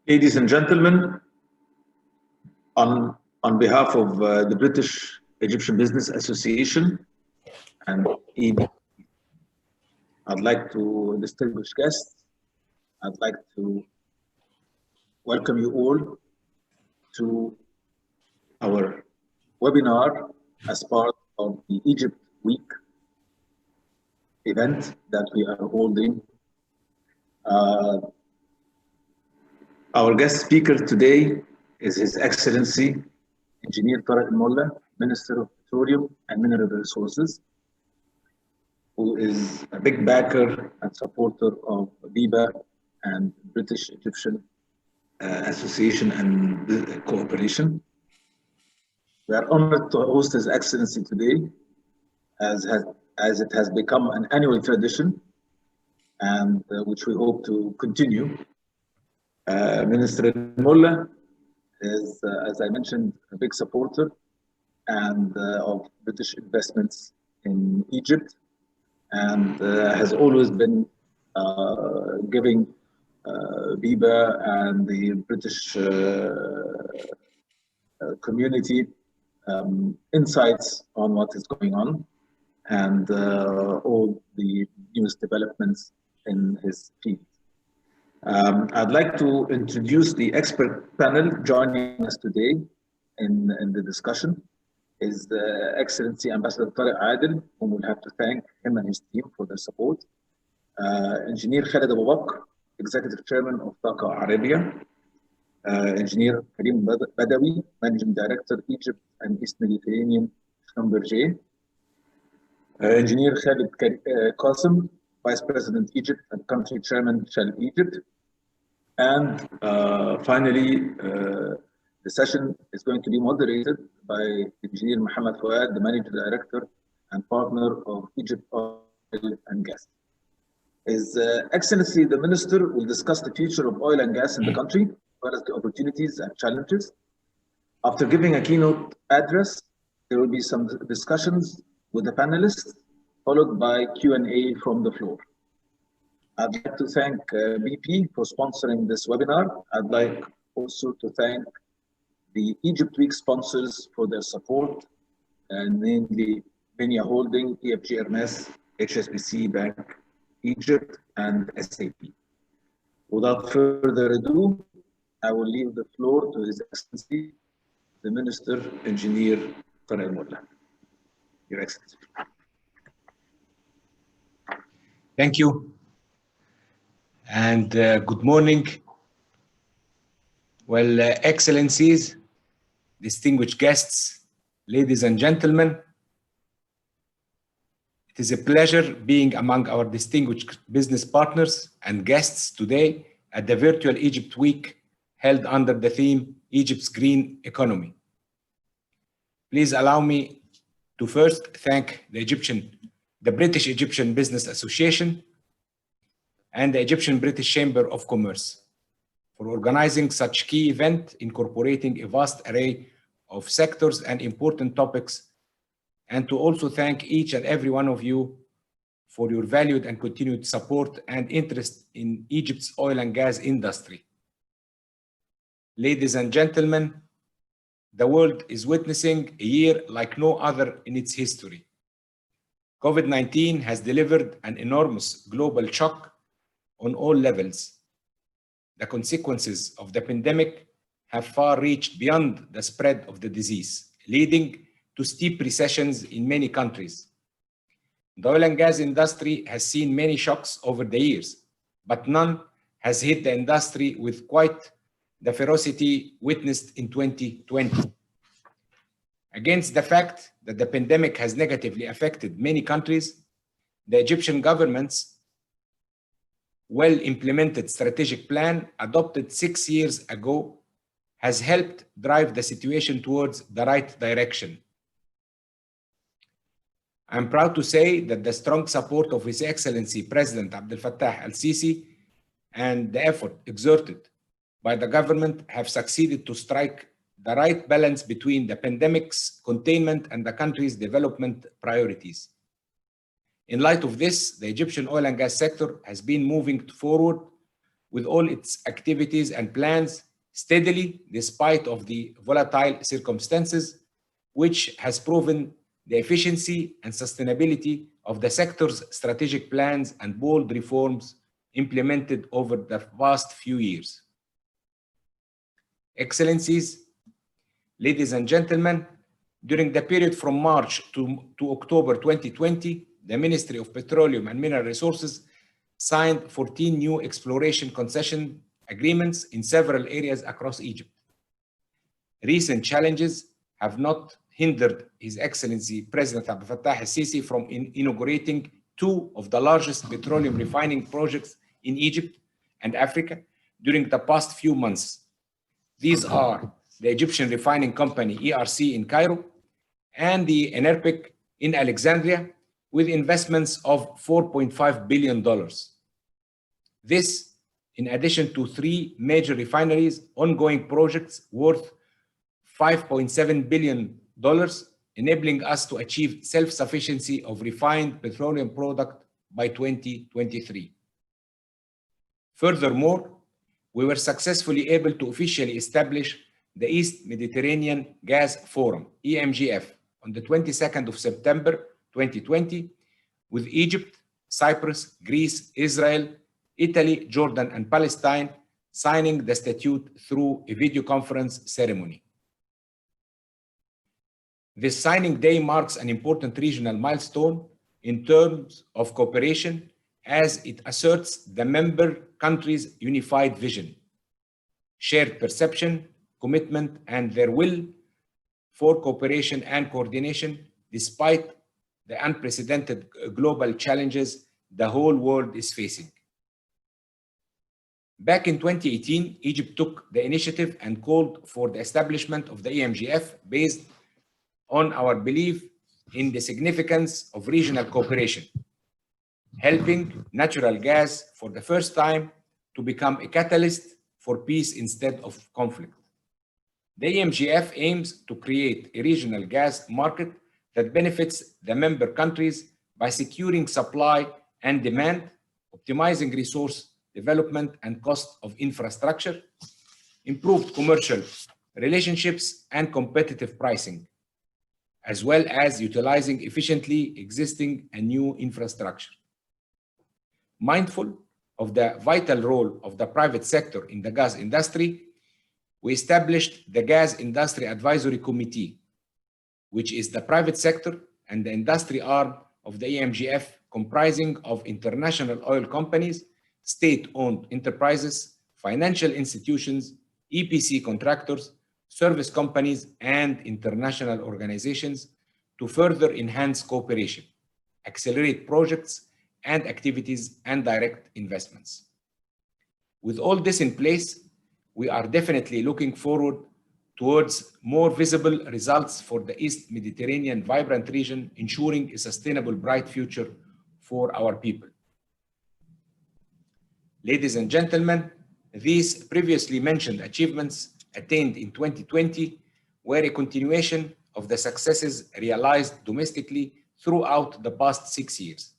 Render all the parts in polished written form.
Ladies and gentlemen, on behalf of the British Egyptian Business Association and EBCC, I'd like to distinguish guests. I'd like to welcome you all to our webinar as part of the Egypt Week event that we are holding. Our guest speaker today is His Excellency Engineer Tarek Molla, Minister of Petroleum and Mineral Resources, who is a big backer and supporter of BEBA and British Egyptian Association and Cooperation. We are honored to host His Excellency today, as it has become an annual tradition, and which we hope to continue. Minister Molla is, as I mentioned, a big supporter and of British investments in Egypt, and has always been giving BEBA and the British community insights on what is going on and all the newest developments in his field. I'd like to introduce the expert panel joining us today in the discussion. Is Excellency Ambassador Tarek Adel, whom we'll have to thank him and his team for their support. Engineer Khaled Abu Bakr, Executive Chairman of TAQA Arabia. Engineer Karim Badawi, Managing Director, Egypt and East Mediterranean, Schlumberger. Engineer Khalid Qasim, Vice President Egypt and Country Chairman, Shell Egypt. And finally, the session is going to be moderated by Engineer Mohammed Fouad, the Managing Director and Partner of Egypt Oil and Gas. His Excellency, the Minister, will discuss the future of oil and gas in the country, as well as the opportunities and challenges. After giving a keynote address, there will be some discussions with the panelists, followed by Q&A from the floor. I'd like to thank BP for sponsoring this webinar. I'd like also to thank the Egypt Week sponsors for their support, and namely Benia Holding, EFG Hermes, HSBC Bank Egypt, and SAP. Without further ado, I will leave the floor to His Excellency, the Minister, Engineer Tarek Molla. Your Excellency. Thank you. And good morning. Well, Excellencies, distinguished guests, ladies and gentlemen, it is a pleasure being among our distinguished business partners and guests today at the virtual Egypt Week held under the theme Egypt's Green Economy. Please allow me to first thank the British Egyptian Business Association and the Egyptian British Chamber of Commerce for organizing such key event incorporating a vast array of sectors and important topics, and to also thank each and every one of you for your valued and continued support and interest in Egypt's oil and gas industry. Ladies and gentlemen, the world is witnessing a year like no other in its history. COVID-19 has delivered an enormous global shock on all levels. The consequences of the pandemic have far reached beyond the spread of the disease, leading to steep recessions in many countries. The oil and gas industry has seen many shocks over the years, but none has hit the industry with quite the ferocity witnessed in 2020. Against the fact that the pandemic has negatively affected many countries, the Egyptian government's well-implemented strategic plan adopted 6 years ago has helped drive the situation towards the right direction. I'm proud to say that the strong support of His Excellency President Abdel Fattah al-Sisi and the effort exerted by the government have succeeded to strike the right balance between the pandemic's containment and the country's development priorities. In light of this, the Egyptian oil and gas sector has been moving forward with all its activities and plans steadily despite of the volatile circumstances, which has proven the efficiency and sustainability of the sector's strategic plans and bold reforms implemented over the past few years. Excellencies, ladies and gentlemen, during the period from March to October 2020, the Ministry of Petroleum and Mineral Resources signed 14 new exploration concession agreements in several areas across Egypt. Recent challenges have not hindered His Excellency President Abdel Fattah al-Sisi from inaugurating two of the largest petroleum refining projects in Egypt and Africa during the past few months. These are the Egyptian refining company ERC in Cairo and the Enerpic in Alexandria, with investments of $4.5 billion. This, in addition to three major refineries, ongoing projects worth $5.7 billion, enabling us to achieve self-sufficiency of refined petroleum product by 2023. Furthermore, we were successfully able to officially establish the East Mediterranean Gas Forum, EMGF, on the 22nd of September 2020, with Egypt, Cyprus, Greece, Israel, Italy, Jordan, and Palestine signing the statute through a video conference ceremony. This signing day marks an important regional milestone in terms of cooperation, as it asserts the member countries' unified vision, shared perception, commitment, and their will for cooperation and coordination despite the unprecedented global challenges the whole world is facing. Back in 2018, Egypt took the initiative and called for the establishment of the EMGF based on our belief in the significance of regional cooperation, helping natural gas for the first time to become a catalyst for peace instead of conflict. The EMGF aims to create a regional gas market that benefits the member countries by securing supply and demand, optimizing resource development and cost of infrastructure, improved commercial relationships and competitive pricing, as well as utilizing efficiently existing and new infrastructure. Mindful of the vital role of the private sector in the gas industry, we established the Gas Industry Advisory Committee, which is the private sector and the industry arm of the EMGF, comprising of international oil companies, state-owned enterprises, financial institutions, EPC contractors, service companies, and international organizations to further enhance cooperation, accelerate projects and activities, and direct investments. With all this in place, we are definitely looking forward towards more visible results for the East Mediterranean vibrant region, ensuring a sustainable, bright future for our people. Ladies and gentlemen, these previously mentioned achievements attained in 2020 were a continuation of the successes realized domestically throughout the past 6 years.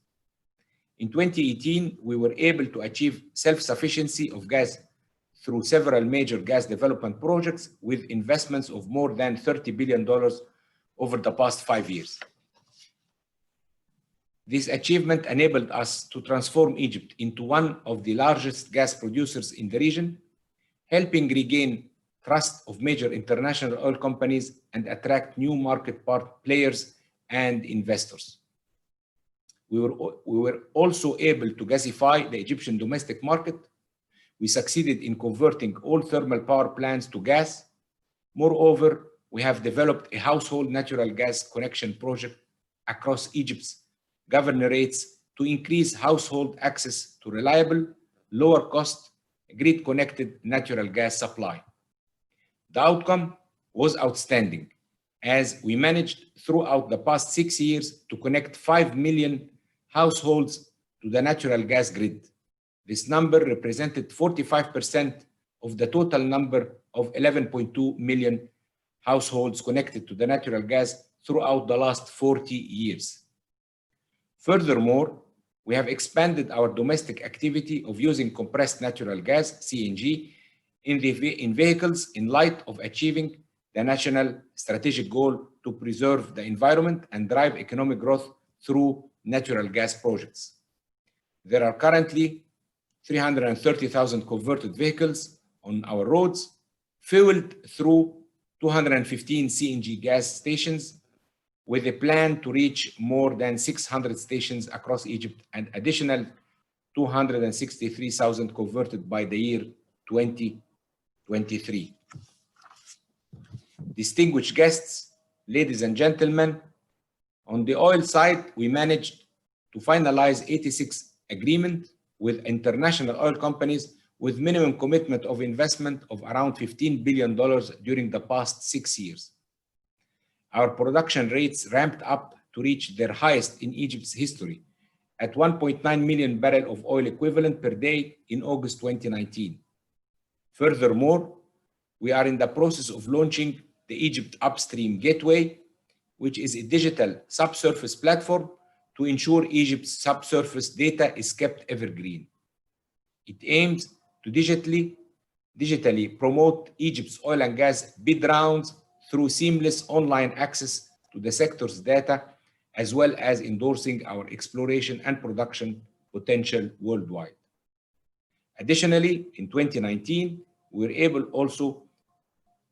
In 2018, we were able to achieve self-sufficiency of gas through several major gas development projects with investments of more than $30 billion over the past 5 years. This achievement enabled us to transform Egypt into one of the largest gas producers in the region, helping regain trust of major international oil companies and attract new market players and investors. We were also able to gasify the Egyptian domestic market. We succeeded in converting all thermal power plants to gas. Moreover, we have developed a household natural gas connection project across Egypt's governorates to increase household access to reliable, lower cost, grid-connected natural gas supply. The outcome was outstanding, as we managed throughout the past 6 years to connect 5 million households to the natural gas grid. This number represented 45% of the total number of 11.2 million households connected to the natural gas throughout the last 40 years. Furthermore, We have expanded our domestic activity of using compressed natural gas, CNG, in vehicles in light of achieving the national strategic goal to preserve the environment and drive economic growth through natural gas projects. There are currently 330,000 converted vehicles on our roads, fueled through 215 CNG gas stations, with a plan to reach more than 600 stations across Egypt and additional 263,000 converted by the year 2023. Distinguished guests, ladies and gentlemen, on the oil side, we managed to finalize 86 agreements with international oil companies with minimum commitment of investment of around $15 billion during the past 6 years. Our production rates ramped up to reach their highest in Egypt's history at 1.9 million barrels of oil equivalent per day in August 2019. Furthermore, we are in the process of launching the Egypt Upstream Gateway, which is a digital subsurface platform to ensure Egypt's subsurface data is kept evergreen. It aims to digitally promote Egypt's oil and gas bid rounds through seamless online access to the sector's data, as well as endorsing our exploration and production potential worldwide. Additionally, in 2019, we were able also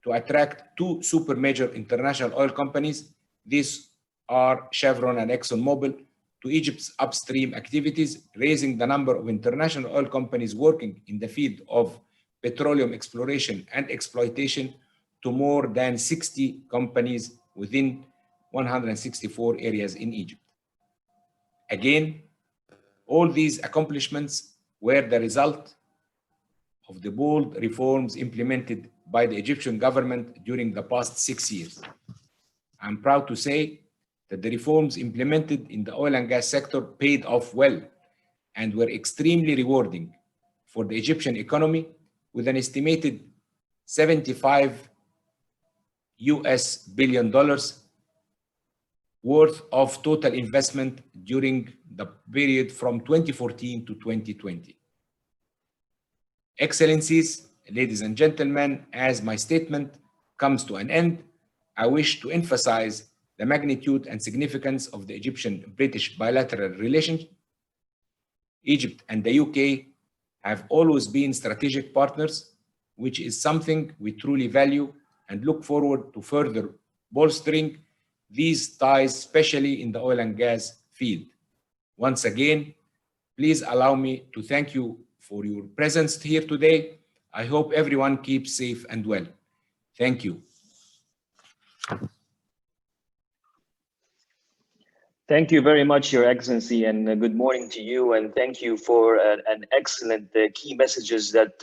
to attract 2 super major international oil companies. These are Chevron and ExxonMobil to Egypt's upstream activities, raising the number of international oil companies working in the field of petroleum exploration and exploitation to more than 60 companies within 164 areas in Egypt. Again, all these accomplishments were the result of the bold reforms implemented by the Egyptian government during the past 6 years. I'm proud to say that the reforms implemented in the oil and gas sector paid off well and were extremely rewarding for the Egyptian economy, with an estimated $75 billion worth of total investment during the period from 2014 to 2020. Excellencies, ladies and gentlemen, as my statement comes to an end, I wish to emphasize the magnitude and significance of the Egyptian-British bilateral relationship. Egypt and the UK have always been strategic partners, which is something we truly value and look forward to further bolstering these ties, especially in the oil and gas field. Once again, please allow me to thank you for your presence here today. I hope everyone keeps safe and well. Thank you. Thank you very much, Your Excellency, and good morning to you. And thank you for an excellent key messages that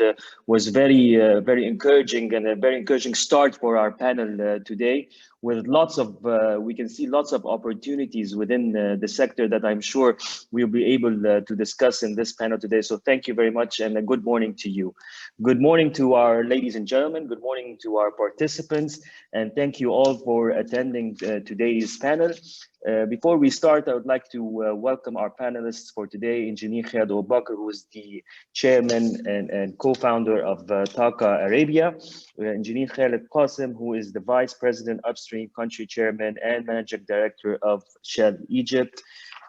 was very encouraging, and a very encouraging start for our panel today, with lots of, we can see lots of opportunities within the sector that I'm sure we'll be able to discuss in this panel today. So thank you very much, and a good morning to you. Good morning to our ladies and gentlemen. Good morning to our participants, and thank you all for attending today's panel. Before we start, I would like to welcome our panelists for today, Engineer Khaled Abubakar, who is the chairman and co-founder of TAQA Arabia, Engineer Khaled Qasim, who is the vice president, Upstream country chairman and managing director of Shell Egypt,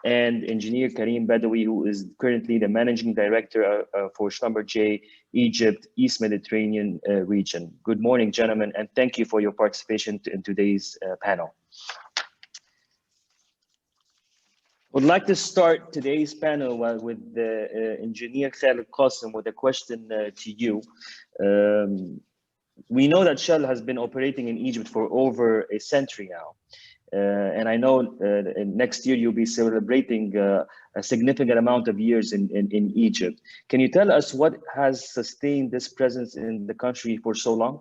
and Engineer Karim Badawi, who is currently the managing director for Schlumberger Egypt East Mediterranean region. Good morning, gentlemen, and thank you for your participation in today's panel. I would like to start today's panel with Engineer Khaled Qasim with a question to you. We know that Shell has been operating in Egypt for over a century now. And I know next year you'll be celebrating a significant amount of years in Egypt. Can you tell us what has sustained this presence in the country for so long?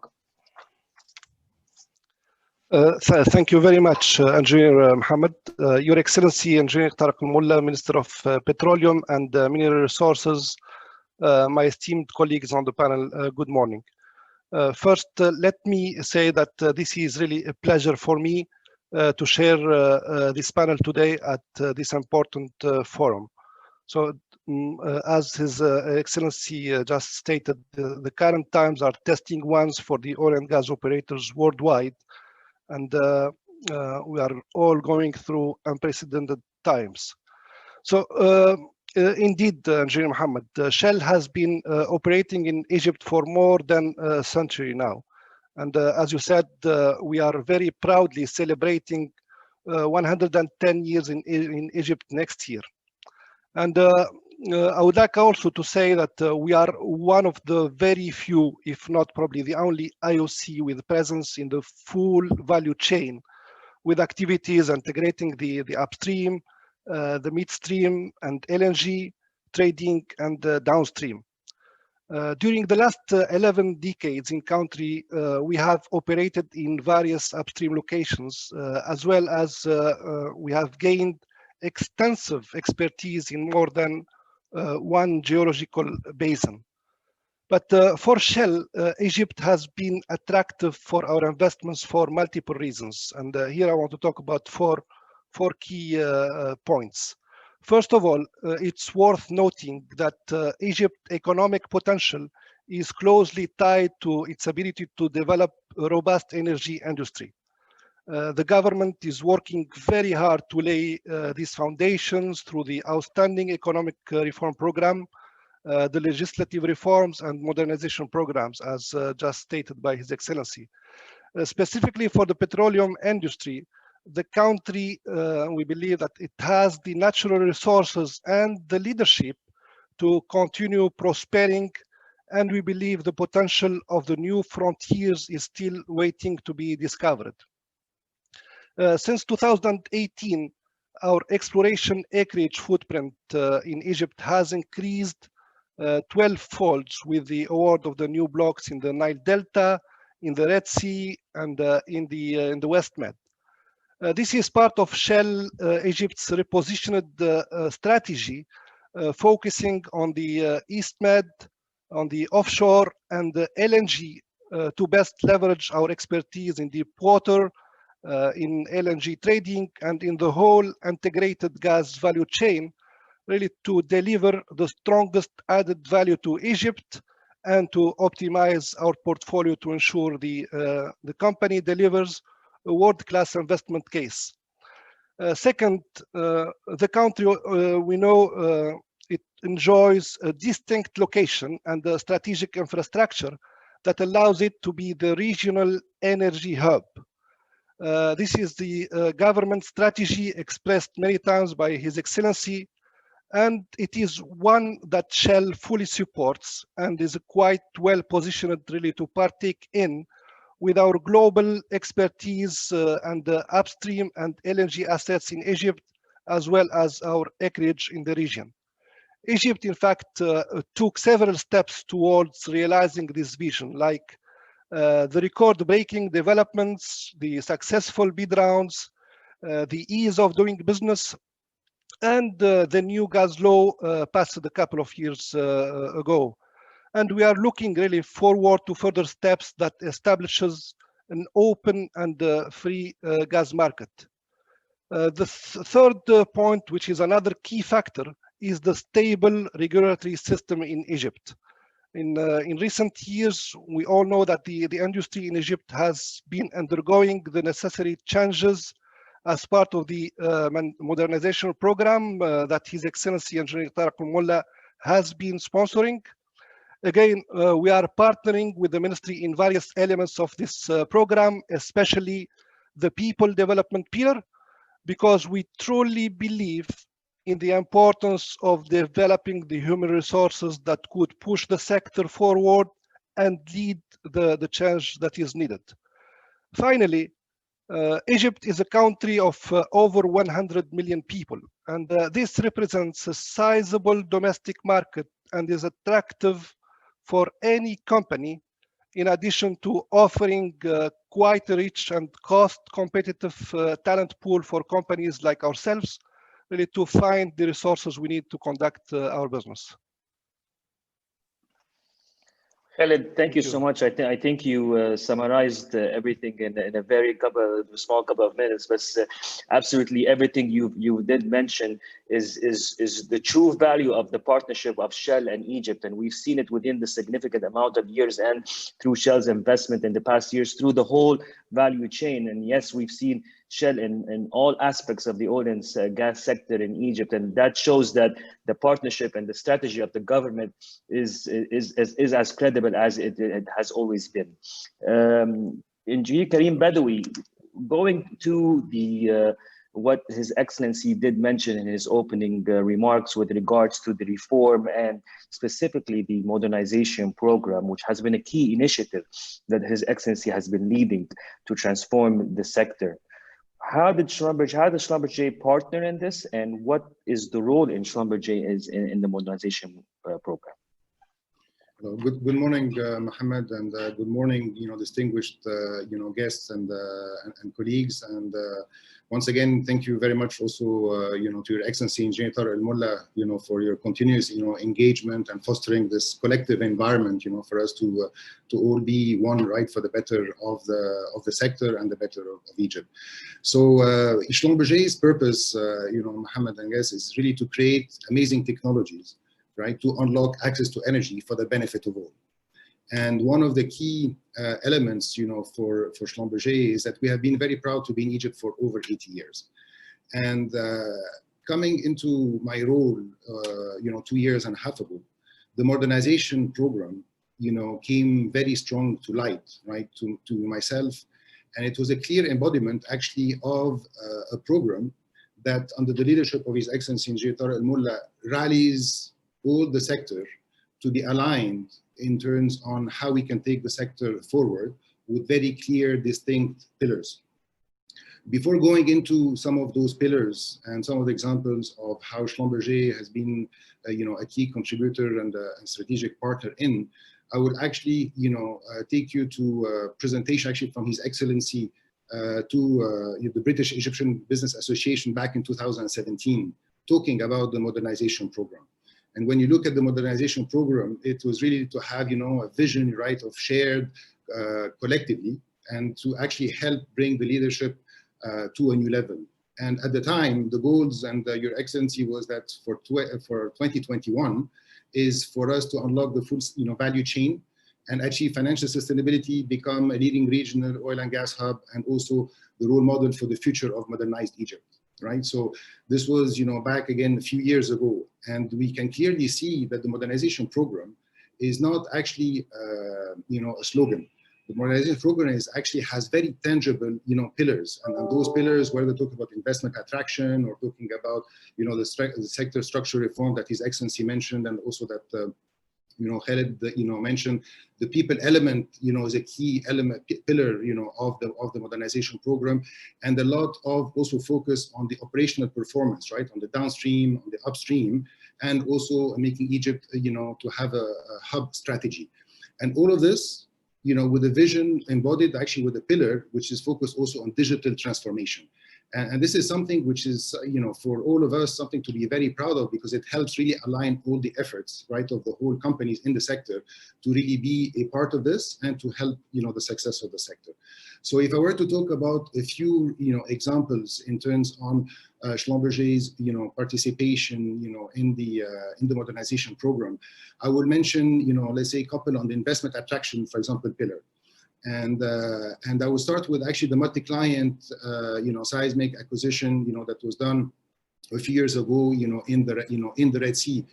Thank you very much, Engineer Mohammed. Your Excellency, Engineer Tarek Molla, Minister of Petroleum and Mineral Resources, my esteemed colleagues on the panel, good morning. First, let me say that this is really a pleasure for me to share this panel today at this important forum. So as His Excellency just stated, the current times are testing ones for the oil and gas operators worldwide. And we are all going through unprecedented times. So indeed, Engineer Mohammed, Shell has been operating in Egypt for more than a century now. And as you said, we are very proudly celebrating 110 years in Egypt next year. And I would like also to say that we are one of the very few, if not probably the only IOC with presence in the full value chain, with activities integrating the upstream, the midstream and LNG trading and downstream. During the last 11 decades in country, we have operated in various upstream locations, as well as we have gained extensive expertise in more than one geological basin. But for Shell, Egypt has been attractive for our investments for multiple reasons. And here I want to talk about four key points. First of all, it's worth noting that Egypt's economic potential is closely tied to its ability to develop a robust energy industry. The government is working very hard to lay these foundations through the outstanding economic reform program, the legislative reforms and modernization programs, as just stated by His Excellency. Specifically for the petroleum industry, the country, we believe that it has the natural resources and the leadership to continue prospering, and we believe the potential of the new frontiers is still waiting to be discovered. Since 2018, our exploration acreage footprint in Egypt has increased 12-fold with the award of the new blocks in the Nile Delta, in the Red Sea, and in the West Med. This is part of Shell Egypt's repositioned strategy, focusing on the East Med, on the offshore, and the LNG to best leverage our expertise in deep water, in LNG trading, and in the whole integrated gas value chain, really to deliver the strongest added value to Egypt and to optimize our portfolio to ensure the company delivers a world-class investment case. Second, the country, we know it enjoys a distinct location and a strategic infrastructure that allows it to be the regional energy hub. This is the government strategy expressed many times by His Excellency, and it is one that Shell fully supports and is quite well positioned really to partake in with our global expertise and upstream and LNG assets in Egypt, as well as our acreage in the region. Egypt, in fact, took several steps towards realizing this vision, like the record-breaking developments, the successful bid rounds, the ease of doing business, and the new gas law passed a couple of years ago. And we are looking really forward to further steps that establishes an open and free gas market. The third point, which is another key factor, is the stable regulatory system in Egypt. In recent years, we all know that the industry in Egypt has been undergoing the necessary changes as part of the modernization program that His Excellency Engineer Tarek Molla has been sponsoring. Again, we are partnering with the ministry in various elements of this program, especially the people development pillar, because we truly believe in the importance of developing the human resources that could push the sector forward and lead the change that is needed. Finally, Egypt is a country of over 100 million people, and this represents a sizable domestic market and is attractive for any company, in addition to offering quite a rich and cost-competitive talent pool for companies like ourselves, really to find the resources we need to conduct our business. Khaled, thank you so much. I think you summarized everything in a very small couple of minutes, but absolutely everything you did mention is the true value of the partnership of Shell and Egypt, and we've seen it within the significant amount of years and through Shell's investment in the past years through the whole value chain. And yes, we've seen Shell in all aspects of the oil and gas sector in Egypt, and that shows that the partnership and the strategy of the government is as credible as it has always been. Engineer Karim Badawi, going to the what His Excellency did mention in his opening remarks with regards to the reform and specifically the modernization program, which has been a key initiative that His Excellency has been leading to transform the sector. How does Schlumberger partner in this, and what is the role in Schlumberger in the modernization program? Good morning, Mohammed, and good morning, distinguished, guests and colleagues. And once again, thank you very much also, to Your Excellency Engineer Tarek Al Molla, for your continuous, engagement and fostering this collective environment, for us to all be one, right, for the better of the sector and the better of Egypt. So Schlumberger's purpose, Mohammed and guests, is really to create amazing technologies, right, to unlock access to energy for the benefit of all. And one of the key elements, for Schlumberger is that we have been very proud to be in Egypt for over 80 years. And coming into my role, 2.5 years ago, the modernization program, came very strong to light, right, to myself. And it was a clear embodiment, actually, of a program that, under the leadership of His Excellency Engineer Tarek Al Molla, rallies all the sector to be aligned in terms on how we can take the sector forward with very clear, distinct pillars. Before going into some of those pillars and some of the examples of how Schlumberger has been, a key contributor and a strategic partner in, I would actually, take you to a presentation actually from His Excellency to the British Egyptian Business Association back in 2017, talking about the modernization program. And when you look at the modernization program, it was really to have, a vision, right, of shared collectively, and to actually help bring the leadership to a new level. And at the time, the goals and Your Excellency was that for 2021 is for us to unlock the full, value chain and achieve financial sustainability, become a leading regional oil and gas hub, and also the role model for the future of modernized Egypt. Right, so this was, back again a few years ago, and we can clearly see that the modernization program is not actually, a slogan. The modernization program has very tangible, pillars, and those pillars, whether talking about investment attraction or talking about, the sector structure reform that His Excellency mentioned, and also that. Khaled, mentioned the people element, is a key element, pillar, of the modernization program, and a lot of also focus on the operational performance, right, on the downstream, on the upstream, and also making Egypt, to have a hub strategy, and all of this, with a vision embodied actually with a pillar, which is focused also on digital transformation. And this is something which is, for all of us, something to be very proud of, because it helps really align all the efforts, right, of the whole companies in the sector to really be a part of this and to help, the success of the sector. So if I were to talk about a few, examples in terms on Schlumberger's, participation, in the modernization program, I would mention, let's say a couple on the investment attraction, for example, pillar. And I will start with actually the multi-client, seismic acquisition, that was done a few years ago, in the Red Sea,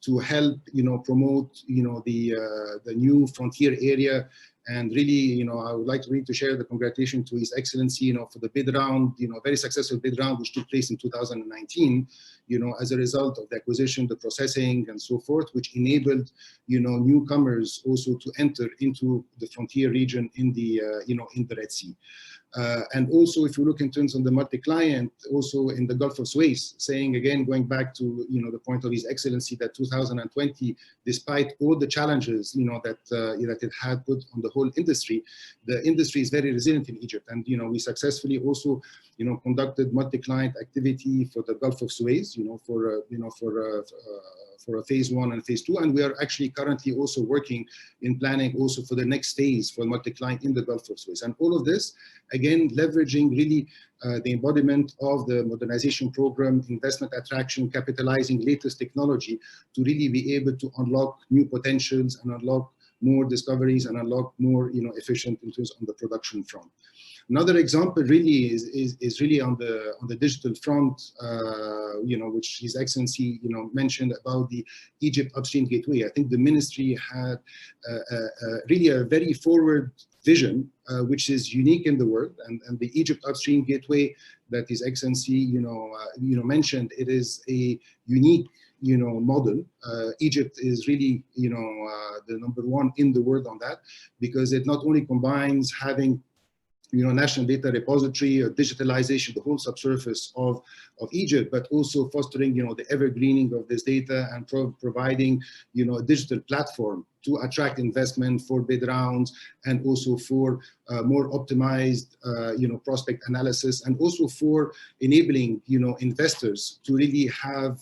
to help, promote, the new frontier area. And really, I would like to share the congratulations to His Excellency, for the bid round, very successful bid round, which took place in 2019, as a result of the acquisition, the processing, and so forth, which enabled, newcomers also to enter into the frontier region in the, in the Red Sea. And also, if you look in terms of the multi-client, also in the Gulf of Suez, saying again, going back to, the point of His Excellency, that 2020, despite all the challenges, that it had put on the whole industry, the industry is very resilient in Egypt. And, we successfully also, conducted multi-client activity for the Gulf of Suez, for a phase 1 and phase 2. And we are actually currently also working in planning also for the next phase for multi-client in the Gulf of Suez. And all of this, again, leveraging really the embodiment of the modernization program, investment attraction, capitalizing latest technology to really be able to unlock new potentials and unlock more discoveries and unlock more, efficient in terms of the production front. Another example really is really on the digital front, which His Excellency, mentioned about the Egypt Upstream Gateway. I think the ministry had really a very forward vision, which is unique in the world, and the Egypt Upstream Gateway that His Excellency, mentioned, it is a unique, model. Egypt is really, the #1 in the world on that, because it not only combines having national data repository or digitalization, the whole subsurface of Egypt, but also fostering, the evergreening of this data and providing, a digital platform to attract investment for bid rounds and also for more optimized, prospect analysis, and also for enabling, investors to really have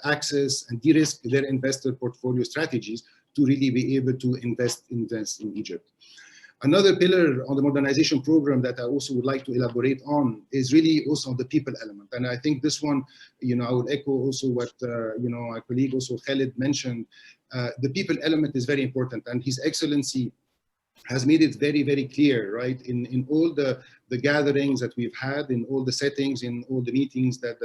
access and de-risk their investor portfolio strategies to really be able to invest in Egypt. Another pillar on the modernization program that I also would like to elaborate on is really also on the people element. And I think this one, I would echo also what, our colleague also Khalid mentioned. The people element is very important, and His Excellency has made it very, very clear, right, in all the gatherings that we've had, in all the settings, in all the meetings, that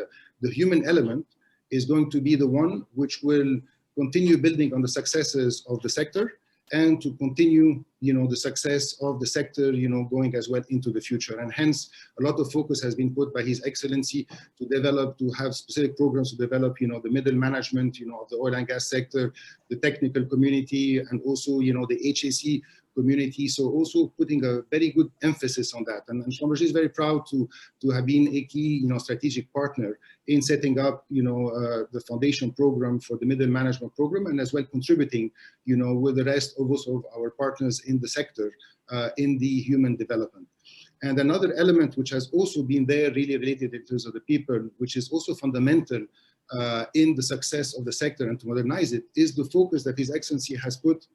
the human element is going to be the one which will continue building on the successes of the sector, and to continue, the success of the sector, going as well into the future. And hence, a lot of focus has been put by His Excellency to have specific programs to develop, the middle management, of the oil and gas sector, the technical community, and also, the HSE community. So also putting a very good emphasis on that. And Schlumberger is very proud to have been a key, strategic partner in setting up, the foundation program for the middle management program, and as well contributing, with the rest of also our partners in the sector, in the human development. And another element which has also been there really related in terms of the people, which is also fundamental in the success of the sector and to modernize it, is the focus that His Excellency has put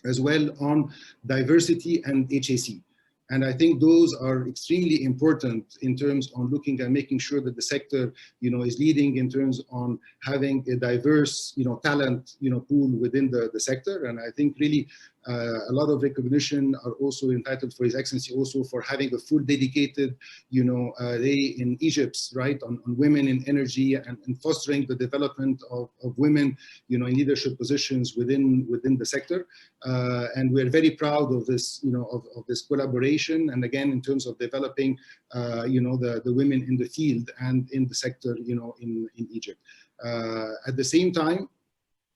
as well on diversity and HSE. And I think those are extremely important in terms on looking and making sure that the sector, is leading in terms on having a diverse, talent, pool within the sector. And I think really a lot of recognition are also entitled for His Excellency also for having a full dedicated, day in Egypt, right, on women in energy and fostering the development of women, in leadership positions within the sector. And we're very proud of this, of this collaboration. And again, in terms of developing, the women in the field and in the sector, in Egypt. At the same time,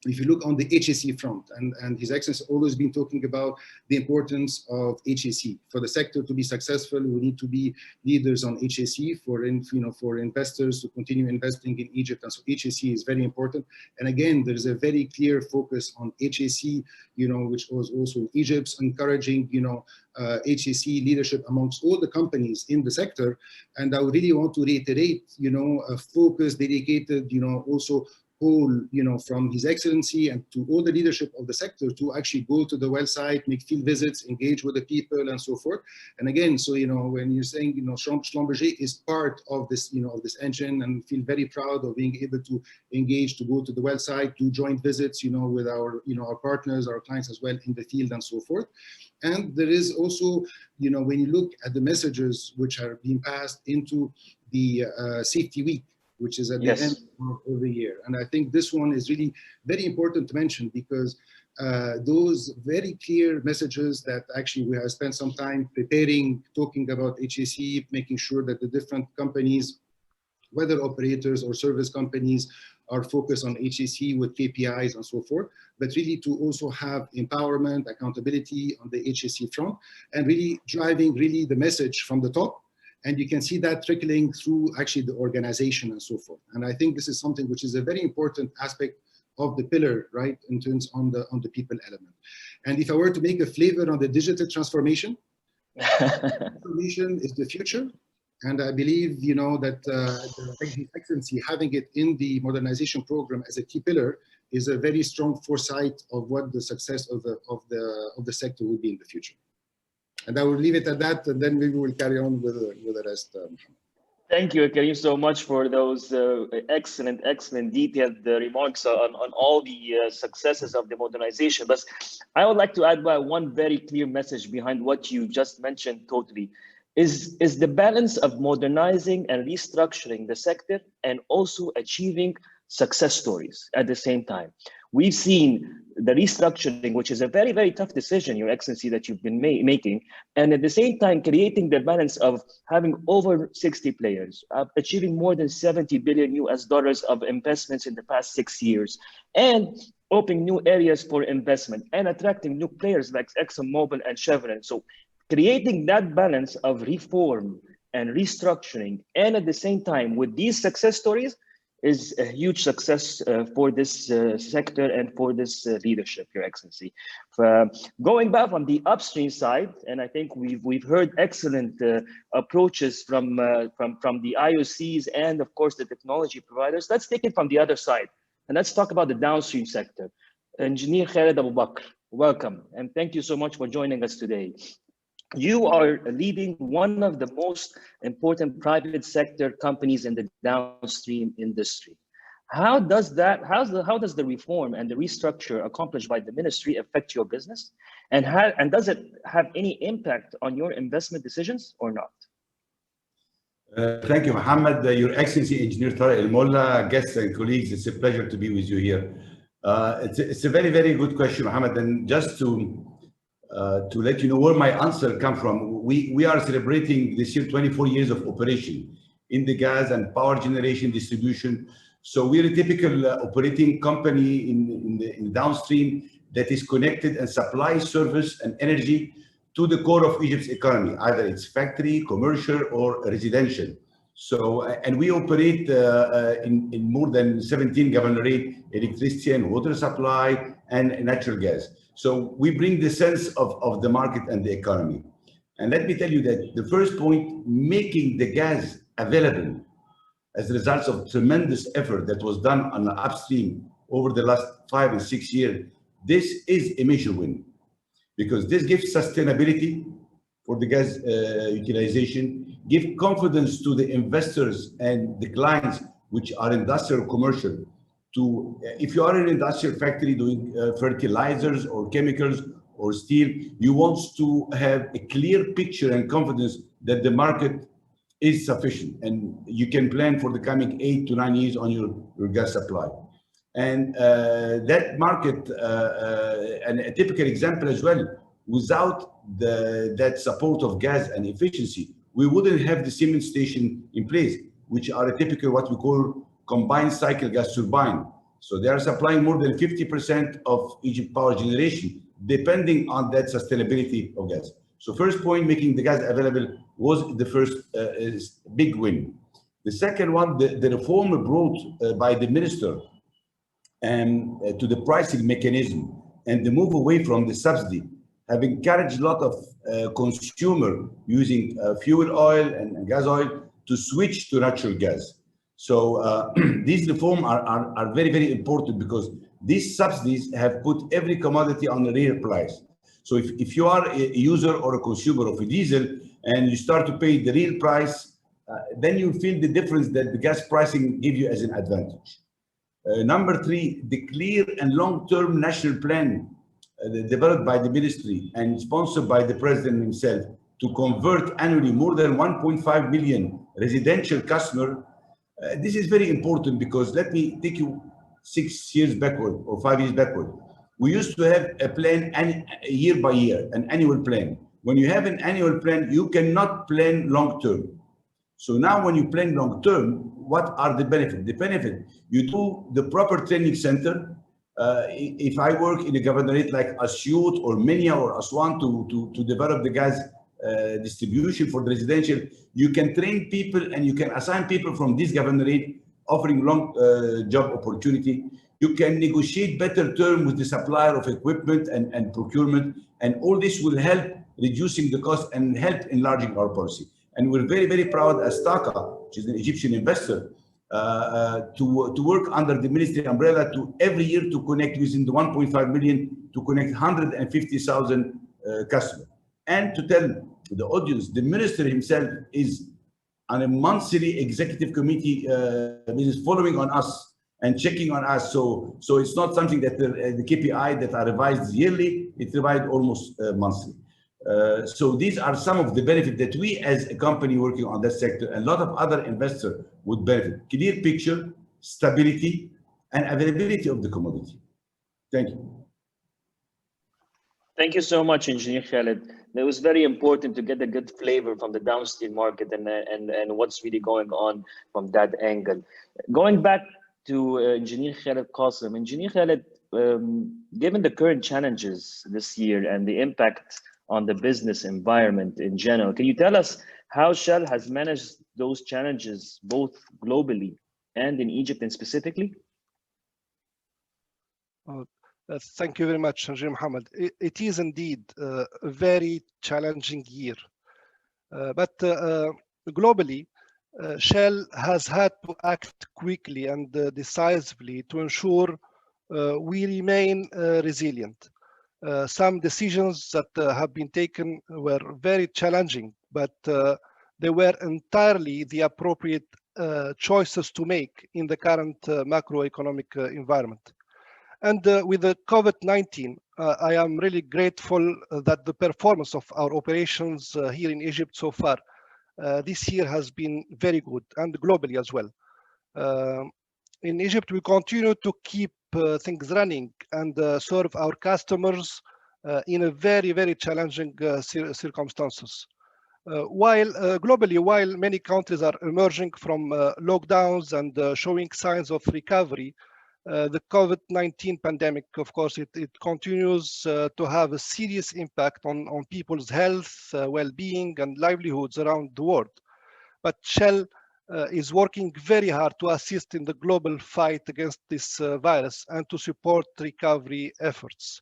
if you look on the HSE front, and His Excellency has always been talking about the importance of HSE. For the sector to be successful, we need to be leaders on HSE for investors to continue investing in Egypt. And so HSE is very important. And again, there's a very clear focus on HSE, which was also in Egypt, encouraging, HSE leadership amongst all the companies in the sector. And I would really want to reiterate, a focus dedicated, also whole, from His Excellency and to all the leadership of the sector to actually go to the well site, make field visits, engage with the people and so forth. And again, so, when you're saying, Schlumberger is part of this, of this engine, and feel very proud of being able to engage, to go to the well site, do joint visits, with our, our partners, our clients as well in the field and so forth. And there is also, when you look at the messages which are being passed into the safety week, which is at the end of the year. And I think this one is really very important to mention, because those very clear messages that actually we have spent some time preparing, talking about HSE, making sure that the different companies, whether operators or service companies, are focused on HSE with KPIs and so forth, but really to also have empowerment, accountability on the HSE front, and really driving really the message from the top. And you can see that trickling through actually the organization and so forth. And I think this is something which is a very important aspect of the pillar, right, in terms on the people element. And if I were to make a flavor on the digital transformation, transformation is the future. And I believe, you know, that the Excellency having it in the modernization program as a key pillar is a very strong foresight of what the success of the sector will be in the future. And I will leave it at that, and then maybe we'll carry on with the rest. Thank you, Karim, so much for those excellent detailed remarks on all the successes of the modernization. But I would like to add one very clear message behind what you just mentioned totally. Is the balance of modernizing and restructuring the sector and also achieving success stories at the same time. We've seen the restructuring, which is a very, very tough decision, Your Excellency, that you've been making, and at the same time creating the balance of having over 60 players, achieving more than $70 billion of investments in the past 6 years, and opening new areas for investment and attracting new players like ExxonMobil and Chevron. So creating that balance of reform and restructuring, and at the same time with these success stories, is a huge success for this sector and for this leadership, Your Excellency. Going back on the upstream side, and I think we've heard excellent approaches from the IOCs and of course the technology providers. Let's take it from the other side, and let's talk about the downstream sector. Engineer Khaled Abu Bakr, welcome, and thank you so much for joining us today. You are leading one of the most important private sector companies in the downstream industry. How does the reform and the restructure accomplished by the ministry affect your business? And does it have any impact on your investment decisions or not? Thank you, Mohammed. Your Excellency, Engineer Tarek Molla, guests and colleagues, it's a pleasure to be with you here. It's a very, very good question, Mohammed. And just to let you know where my answer comes from, we are celebrating this year 24 years of operation in the gas and power generation distribution. So we're a typical operating company in the downstream that is connected and supplies service and energy to the core of Egypt's economy, either it's factory, commercial, or residential. So, and we operate in more than 17 governorate electricity and water supply and natural gas. So we bring the sense of the market and the economy. And let me tell you that the first point, making the gas available as a result of tremendous effort that was done on the upstream over the last 5 and 6 years, this is a major win, because this gives sustainability for the gas utilization, give confidence to the investors and the clients, which are industrial or commercial, to, if you are an industrial factory doing fertilizers or chemicals or steel, you want to have a clear picture and confidence that the market is sufficient and you can plan for the coming 8 to 9 years on your gas supply. And that market, and a typical example as well, without that support of gas and efficiency, we wouldn't have the cement station in place, which are a typical what we call combined cycle gas turbine. So they are supplying more than 50% of Egypt power generation, depending on that sustainability of gas. So first point, making the gas available was the first big win. The second one, the reform brought by the minister to the pricing mechanism and the move away from the subsidy have encouraged a lot of consumer using fuel oil and gas oil to switch to natural gas. So these reforms are very, very important, because these subsidies have put every commodity on a real price. So if you are a user or a consumer of a diesel and you start to pay the real price, then you feel the difference that the gas pricing gives you as an advantage. Number 3, the clear and long-term national plan developed by the ministry and sponsored by the president himself to convert annually more than 1.5 million residential customers. This is very important, because let me take you 6 years backward or 5 years backward. We used to have a plan year by year, an annual plan. When you have an annual plan, you cannot plan long term. So now when you plan long term, what are the benefits? The benefit, you do the proper training center. If I work in a governorate like Asyut or Minya or Aswan to develop the gas distribution for the residential, you can train people and you can assign people from this governorate, offering long job opportunity. You can negotiate better terms with the supplier of equipment and procurement, and all this will help reducing the cost and help enlarging our policy. And we're very, very proud as TAQA, which is an Egyptian investor, to work under the ministry umbrella to every year to connect within the 1.5 million to connect 150,000 customers. And to tell the audience, the minister himself is on a monthly executive committee is following on us and checking on us. So it's not something that the KPI that are revised yearly, it's revised almost monthly. So these are some of the benefits that we as a company working on that sector, and a lot of other investors would benefit. Clear picture, stability, and availability of the commodity. Thank you. Thank you so much, Engineer Khaled. It was very important to get a good flavor from the downstream market and what's really going on from that angle. Going back to Engineer Khaled Qasim. Engineer Khaled, given the current challenges this year and the impact on the business environment in general, can you tell us how Shell has managed those challenges both globally and in Egypt and specifically? Thank you very much, Engineer Mohammed. It is indeed a very challenging year, but globally, Shell has had to act quickly and decisively to ensure we remain resilient. Some decisions that have been taken were very challenging, but they were entirely the appropriate choices to make in the current macroeconomic environment. And with the COVID-19, I am really grateful that the performance of our operations here in Egypt so far this year has been very good, and globally as well. In Egypt, we continue to keep things running and serve our customers in a very, very challenging circumstances. While globally, while many countries are emerging from lockdowns and showing signs of recovery, the COVID-19 pandemic, of course, it continues to have a serious impact on people's health, well-being, and livelihoods around the world. But Shell is working very hard to assist in the global fight against this virus and to support recovery efforts.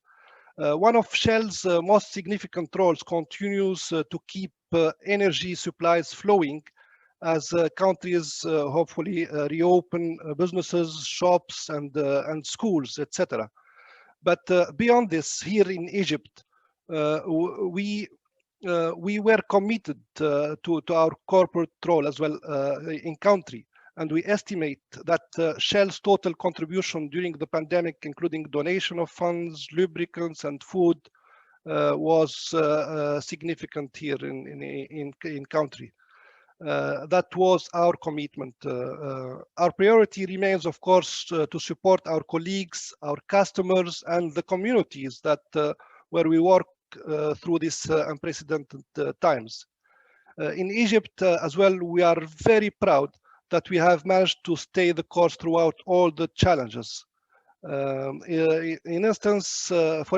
One of Shell's most significant roles continues to keep energy supplies flowing as countries hopefully reopen businesses, shops, and schools, etc. But beyond this, here in Egypt, we were committed to our corporate role as well in country, and we estimate that Shell's total contribution during the pandemic, including donation of funds, lubricants, and food, was significant here in country. That was our commitment. Our priority remains, of course, to support our colleagues, our customers, and the communities that where we work through these unprecedented times. In Egypt as well, we are very proud that we have managed to stay the course throughout all the challenges. For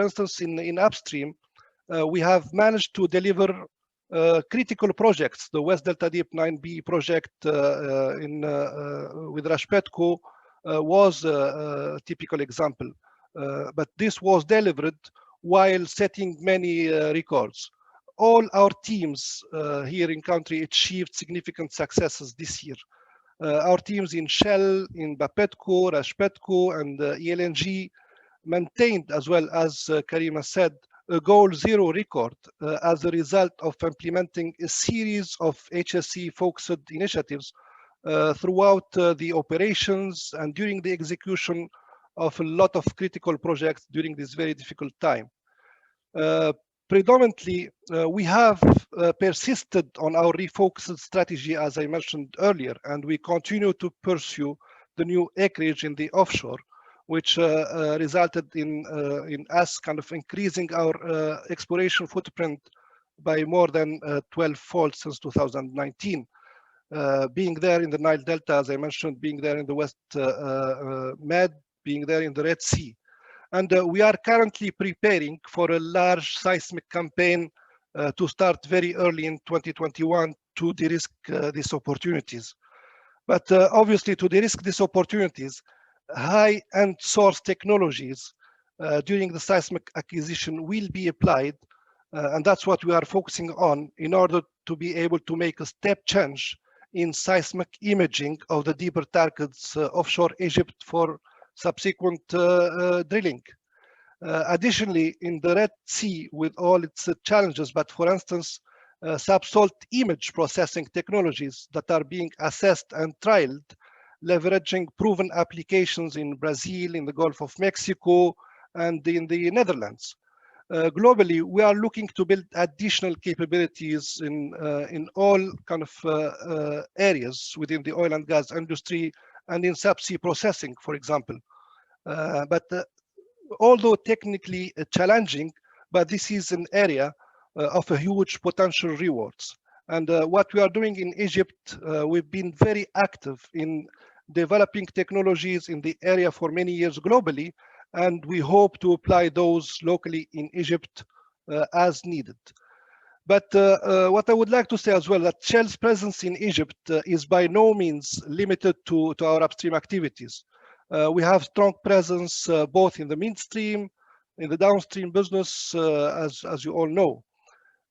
instance, in Upstream, we have managed to deliver critical projects. The West Delta Deep 9B project with Rashpetco was a typical example, but this was delivered while setting many records. All our teams here in country achieved significant successes this year. Our teams in Shell, in Bapetco, Rashpetco, and ELNG maintained, as well as Karima said, a Goal Zero record as a result of implementing a series of HSE-focused initiatives throughout the operations and during the execution of a lot of critical projects during this very difficult time. Predominantly, we have persisted on our refocused strategy, as I mentioned earlier, and we continue to pursue the new acreage in the offshore, which resulted in us kind of increasing our exploration footprint by more than 12-fold since 2019. Being there in the Nile Delta, as I mentioned, being there in the West Med, being there in the Red Sea. And we are currently preparing for a large seismic campaign to start very early in 2021 to de-risk these opportunities. But obviously, to de-risk these opportunities, high-end source technologies during the seismic acquisition will be applied, and that's what we are focusing on in order to be able to make a step change in seismic imaging of the deeper targets offshore Egypt for subsequent drilling. Additionally, in the Red Sea, with all its challenges, but for instance, subsalt image processing technologies that are being assessed and trialed, leveraging proven applications in Brazil, in the Gulf of Mexico, and in the Netherlands. Globally, we are looking to build additional capabilities in all kind of areas within the oil and gas industry and in subsea processing, for example. But although technically challenging, but this is an area of a huge potential rewards. And what we are doing in Egypt, we've been very active in developing technologies in the area for many years globally, and we hope to apply those locally in Egypt as needed. But what I would like to say as well, that Shell's presence in Egypt is by no means limited to our upstream activities. We have strong presence both in the midstream, in the downstream business, as you all know.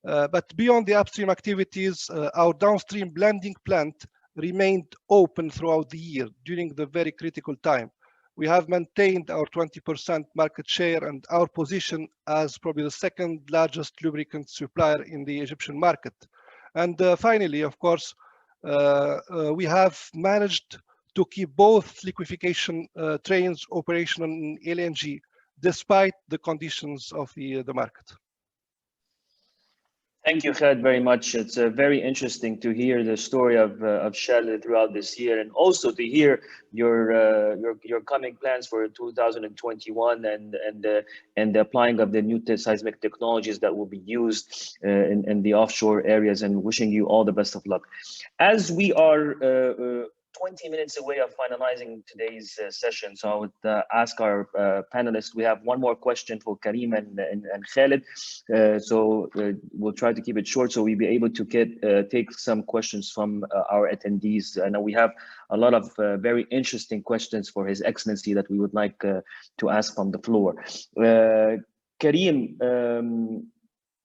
But beyond the upstream activities, our downstream blending plant remained open throughout the year during the very critical time. We have maintained our 20% market share and our position as probably the second largest lubricant supplier in the Egyptian market. And finally, of course, we have managed to keep both liquefaction trains operational in LNG despite the conditions of the market. Thank you, Khaled, very much. It's very interesting to hear the story of Shell throughout this year, and also to hear your coming plans for 2021 and the applying of the new seismic technologies that will be used in the offshore areas. And wishing you all the best of luck. As we are 20 minutes away of finalizing today's session, so I would ask our panelists. We have one more question for Karim and Khaled, so we'll try to keep it short so we'll be able to take some questions from our attendees. I know we have a lot of very interesting questions for His Excellency that we would like to ask from the floor. Karim,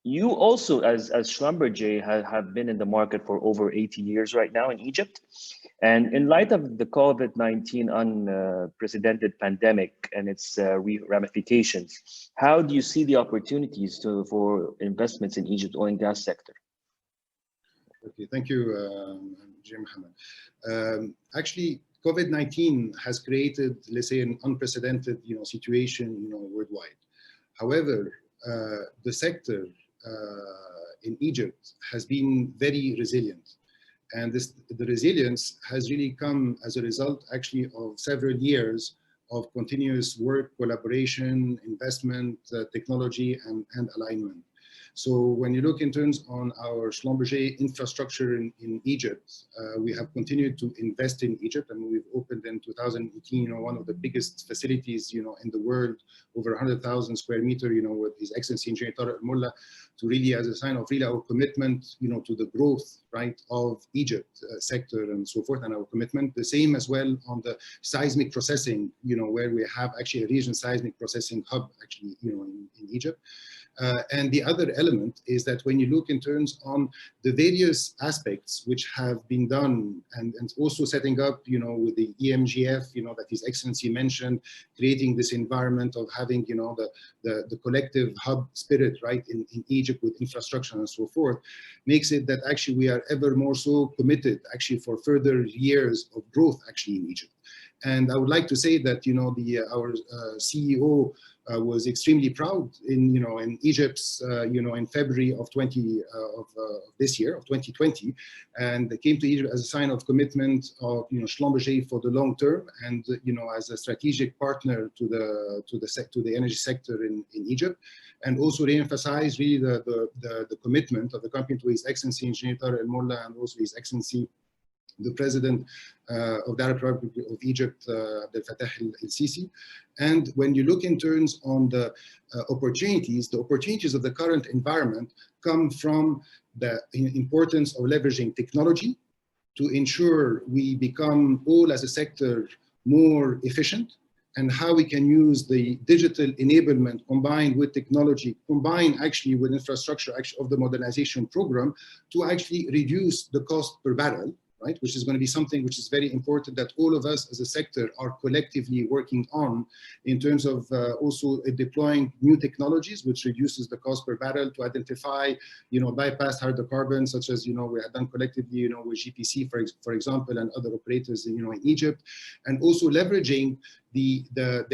you also, as Schlumberger, have been in the market for over 80 years right now in Egypt. And in light of the COVID-19 unprecedented pandemic and its ramifications, how do you see the opportunities for investments in Egypt's oil and gas sector? Okay, thank you, Jim Mohammed. Actually, COVID-19 has created, let's say, an unprecedented, situation, worldwide. However, the sector in Egypt has been very resilient. And the resilience has really come as a result, actually, of several years of continuous work, collaboration, investment, technology, and alignment. So when you look in terms on our Schlumberger infrastructure in Egypt, we have continued to invest in Egypt, and we've opened in 2018, one of the biggest facilities, in the world, over 100,000 square meters, with His Excellency Engineer Tarek Molla, to really, as a sign of really our commitment, to the growth, right, of Egypt sector and so forth, and our commitment. The same as well on the seismic processing, where we have actually a regional seismic processing hub, actually, in Egypt. And the other element is that when you look in terms on the various aspects which have been done, and also setting up, with the EMGF, that His Excellency mentioned, creating this environment of having, the collective hub spirit, right, in Egypt with infrastructure and so forth, makes it that actually we are ever more so committed, actually, for further years of growth, actually, in Egypt. And I would like to say that, our CEO was extremely proud in Egypt's, in February of this year, of 2020, and they came to Egypt as a sign of commitment of, Schlumberger for the long term, and, as a strategic partner to the energy sector in Egypt, and also re-emphasize really the commitment of the company to His Excellency Engineer Tarek Molla, and also His Excellency the President of the Arab Republic of Egypt, Abdel Fattah el-Sisi. And when you look in terms on the opportunities of the current environment come from the importance of leveraging technology to ensure we become all as a sector more efficient, and how we can use the digital enablement combined with technology, combined actually with infrastructure of the modernization program to actually reduce the cost per barrel, right? Which is going to be something which is very important that all of us as a sector are collectively working on in terms of also deploying new technologies, which reduces the cost per barrel to identify, bypass hydrocarbons, such as, we have done collectively, with GPC, for example, and other operators, in Egypt, and also leveraging the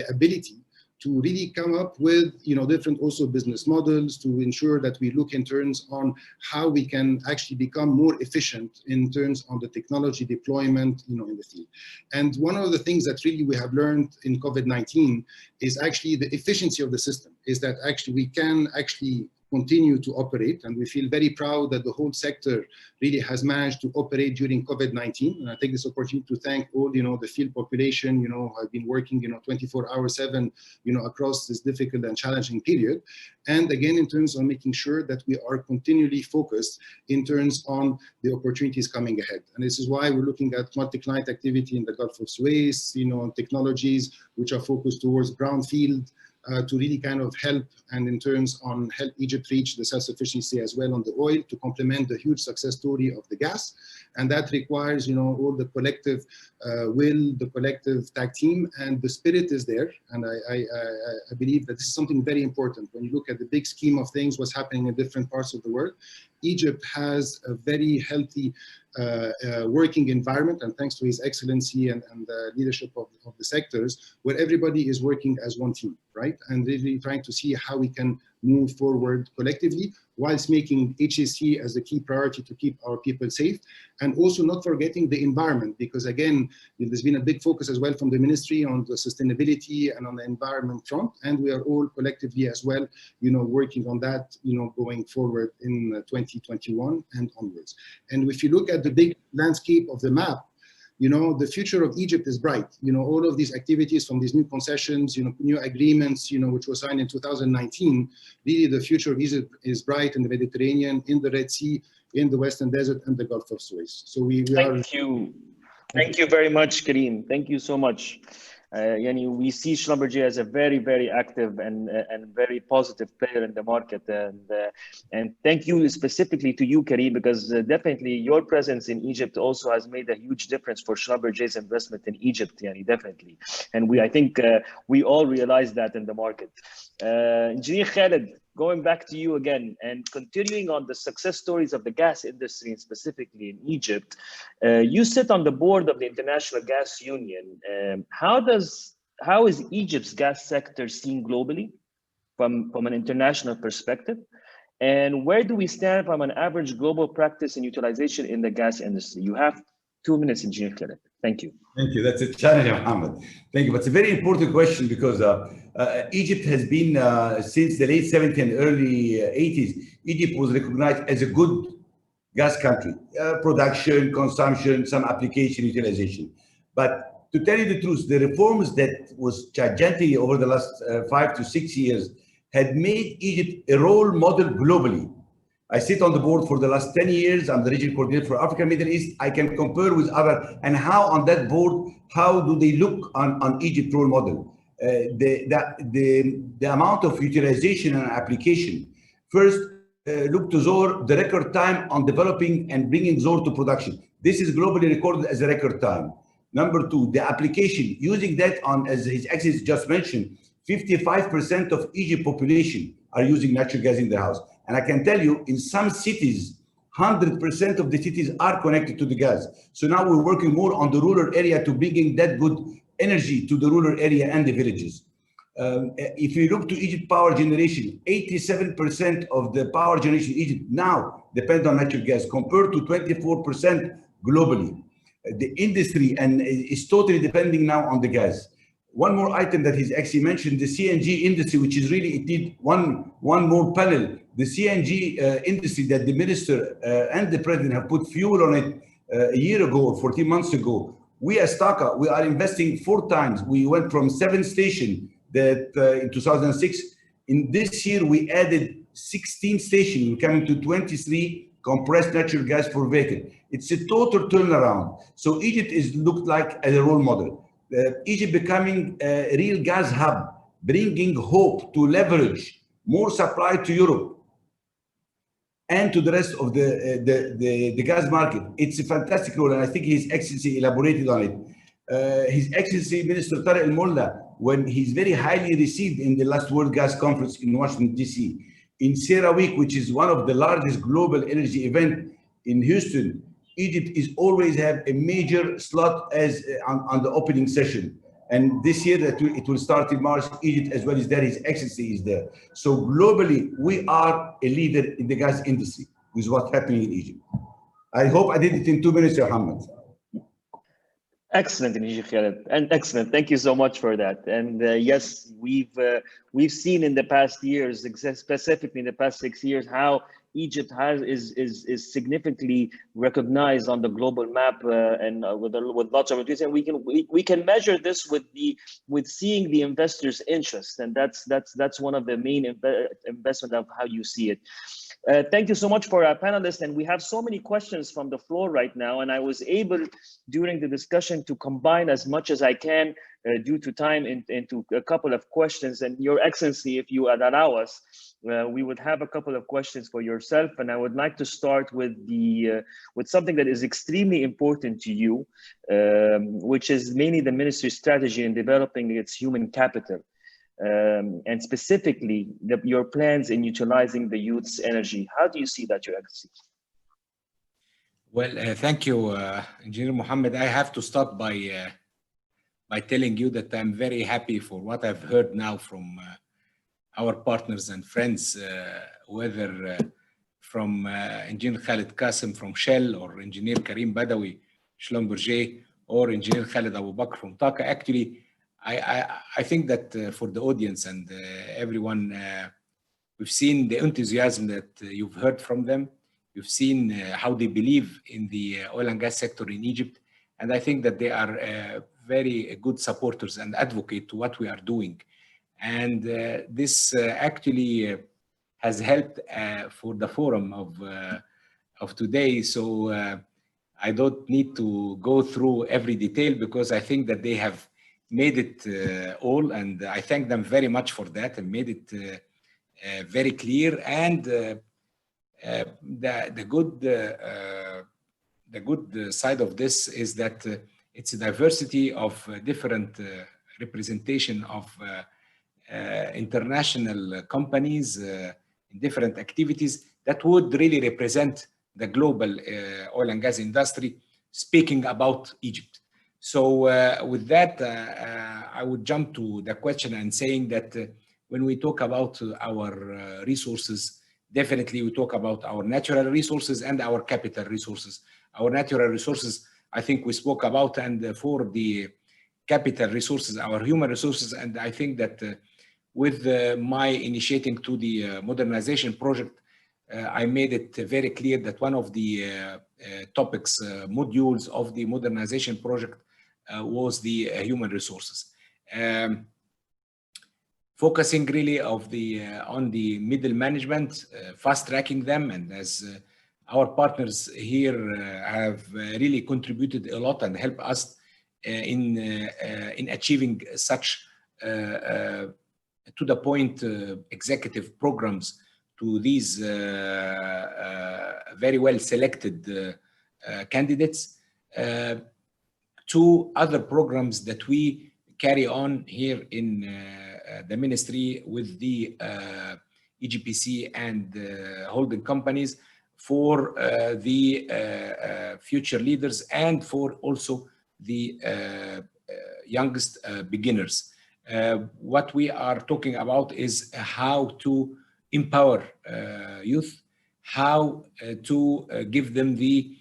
ability to really come up with, different also business models to ensure that we look in terms on how we can actually become more efficient in terms of the technology deployment, in the field. And one of the things that really we have learned in COVID-19 is actually the efficiency of the system, is that actually we can actually continue to operate, and we feel very proud that the whole sector really has managed to operate during COVID-19. And I take this opportunity to thank all, the field population, who have been working, 24/7, across this difficult and challenging period. And again, in terms of making sure that we are continually focused in terms on the opportunities coming ahead. And this is why we're looking at multi-client activity in the Gulf of Suez, technologies which are focused towards brownfield, to really kind of help, and in terms on help Egypt reach the self-sufficiency as well on the oil, to complement the huge success story of the gas. And that requires, all the collective will, the collective tag team, and the spirit is there. And I believe that this is something very important. When you look at the big scheme of things, what's happening in different parts of the world, Egypt has a very healthy working environment, and thanks to His Excellency and the leadership of the sectors, where everybody is working as one team, right? And really trying to see how we can move forward collectively, whilst making HSC as a key priority to keep our people safe, and also not forgetting the environment, because again, there's been a big focus as well from the ministry on the sustainability and on the environment front, and we are all collectively as well, working on that, going forward in 2021 and onwards. And if you look at the big landscape of the map, the future of Egypt is bright. All of these activities from these new concessions, new agreements, which were signed in 2019, really the future of Egypt is bright in the Mediterranean, in the Red Sea, in the Western Desert, and the Gulf of Suez. So we are... Thank you very much, Kareem. Thank you so much. We see Schlumberger as a very, very active and very positive player in the market. And thank you specifically to you, Kareem, because definitely your presence in Egypt also has made a huge difference for Schlumberger's investment in Egypt, definitely. And I think we all realize that in the market. Engineer Khaled, going back to you again and continuing on the success stories of the gas industry, and specifically in Egypt, you sit on the board of the International Gas Union. How is Egypt's gas sector seen globally from an international perspective? And where do we stand from an average global practice and utilization in the gas industry? You have 2 minutes, Engineer Khaled. Thank you. Thank you. That's a challenge, Mohammed. Thank you. But it's a very important question, because Egypt has been, since the late 70s and early 80s, Egypt was recognized as a good gas country. Production, consumption, some application, utilization. But to tell you the truth, the reforms that was gigantic over the last 5 to 6 years had made Egypt a role model globally. I sit on the board for the last 10 years. I'm the regional coordinator for Africa and Middle East. I can compare with other, and how on that board, how do they look on Egypt role model? The amount of utilization and application. First, look to Zohr, the record time on developing and bringing Zohr to production. This is globally recorded as a record time. Number two, the application, using that on, as His Excellency just mentioned, 55% of Egypt population are using natural gas in their house. And I can tell you, in some cities, 100% of the cities are connected to the gas. So now we're working more on the rural area to bringing that good energy to the rural area and the villages. If you look to Egypt power generation, 87% of the power generation in Egypt now depend on natural gas, compared to 24% globally. The industry is totally depending now on the gas. One more item that His Excellency mentioned, the CNG industry, which is really, it need one more panel. The CNG industry that the minister and the president have put fuel on it a year ago or 14 months ago. We as TAQA, we are investing 4 times. We went from 7 stations that in 2006. In this year, we added 16 stations. We're coming to 23 compressed natural gas for vehicle. It's a total turnaround. So Egypt is looked like as a role model. Egypt becoming a real gas hub, bringing hope to leverage more supply to Europe and to the rest of the gas market. It's a fantastic role, and I think His Excellency elaborated on it. His Excellency Minister Tarek Molla, when he's very highly received in the last World Gas Conference in Washington, D.C., in CERAWeek, which is one of the largest global energy events in Houston, Egypt is always have a major slot as on the opening session. And this year it will start in March. Egypt as well is there. His Excellency is there. So globally, we are a leader in the gas industry with what's happening in Egypt. I hope I did it in 2 minutes, Mohammed. Excellent, Engineer Khaled, and excellent. Thank you so much for that. And yes, we've seen in the past years, specifically in the past 6 years, how Egypt is significantly recognized on the global map and with lots of opportunities. And we can measure this with seeing the investors' interest, and that's one of the main investment of how you see it. Thank you so much for our panelists, and we have so many questions from the floor right now, and I was able during the discussion to combine as much as I can due to time into a couple of questions. And Your Excellency, if you would allow us, we would have a couple of questions for yourself, and I would like to start with with something that is extremely important to you, which is mainly the ministry's strategy in developing its human capital. And specifically your plans in utilizing the youth's energy. How do you see that, Your Excellency? Well, thank you, Engineer Mohammed. I have to start by telling you that I'm very happy for what I've heard now from our partners and friends, whether from Engineer Khaled Qasim from Shell, or Engineer Karim Badawi, Schlumberger, or Engineer Khaled Abu Bakr from TAQA. Actually, I think that for the audience and everyone, we've seen the enthusiasm that you've heard from them. You've seen how they believe in the oil and gas sector in Egypt. And I think that they are very good supporters and advocate to what we are doing. And this actually has helped for the forum of today. So I don't need to go through every detail, because I think that they have made it all, and I thank them very much for that, and made it very clear. And the good side of this is that it's a diversity of different representation of international companies in different activities that would really represent the global oil and gas industry, speaking about Egypt. So with that, I would jump to the question and saying that when we talk about our resources, definitely we talk about our natural resources and our capital resources. Our natural resources, I think we spoke about, and for the capital resources, our human resources. And I think that with my initiating to the modernization project, I made it very clear that one of the topics, modules of the modernization project was the human resources. Focusing really on the middle management, fast tracking them, and as our partners here have really contributed a lot and helped us in achieving such to the point executive programs to these very well selected candidates. Two other programs that we carry on here in the ministry with the EGPC and holding companies for the future leaders and for also the youngest beginners. What we are talking about is how to empower youth, how to give them the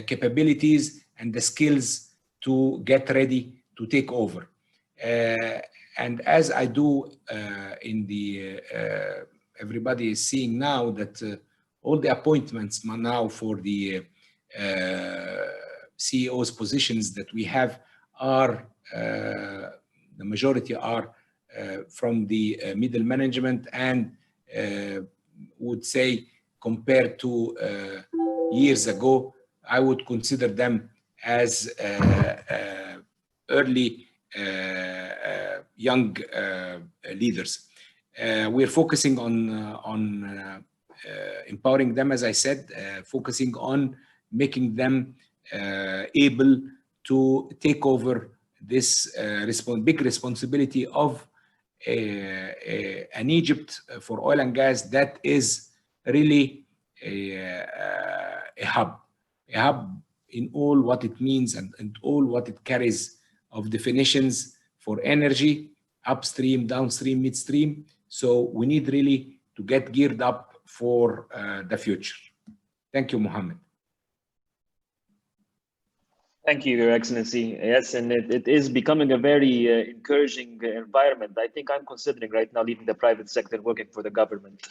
capabilities and the skills to get ready to take over. And as I do in the, everybody is seeing now that all the appointments now for the CEO's positions that we have are, the majority are from the middle management, and would say compared to years ago, I would consider them as early young leaders. We're focusing on empowering them, as I said, focusing on making them able to take over this big responsibility of an Egypt for oil and gas that is really a hub in all what it means and all what it carries of definitions for energy, upstream, downstream, midstream. So we need really to get geared up for the future. Thank you, Mohammed. Thank you, Your Excellency. Yes, and it is becoming a very encouraging environment. I think I'm considering right now leaving the private sector, working for the government.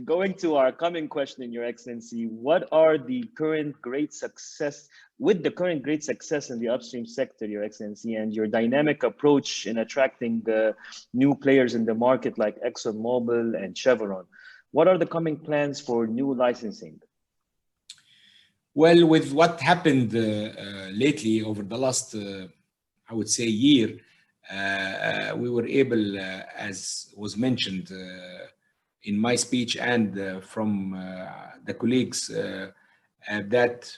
Going to our coming question, Your Excellency, what are the current great success in the upstream sector, Your Excellency, and your dynamic approach in attracting new players in the market like ExxonMobil and Chevron? What are the coming plans for new licensing? Well, with what happened lately over the last, I would say, year, we were able, as was mentioned in my speech and from the colleagues, that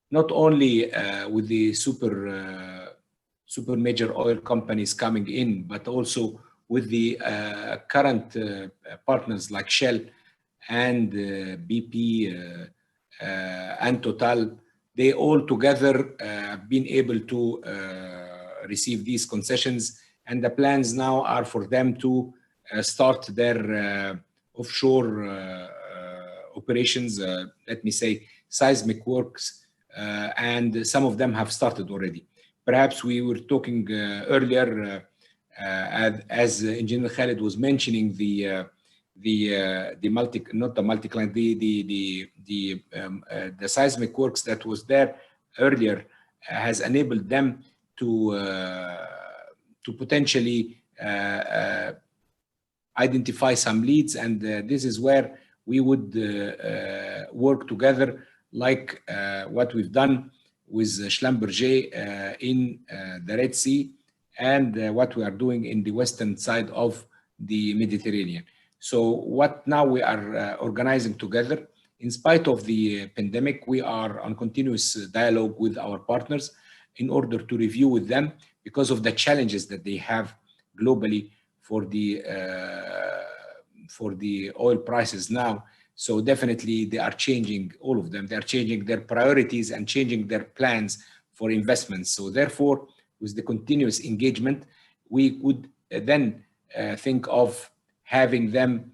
not only with the super major oil companies coming in, but also with the current partners like Shell and BP, and Total, they all together been able to receive these concessions, and the plans now are for them to start their offshore operations, let me say seismic works, and some of them have started already. Perhaps we were talking earlier, as Engineer Khalid was mentioning, the seismic works that was there earlier has enabled them to potentially identify some leads, and this is where we would work together, like what we've done with Schlumberger in the Red Sea, and what we are doing in the western side of the Mediterranean. So what now we are organizing together, in spite of the pandemic, we are on continuous dialogue with our partners in order to review with them because of the challenges that they have globally for the oil prices now. So definitely they are changing, all of them, they are changing their priorities and changing their plans for investments. So therefore, with the continuous engagement, we would then think of having them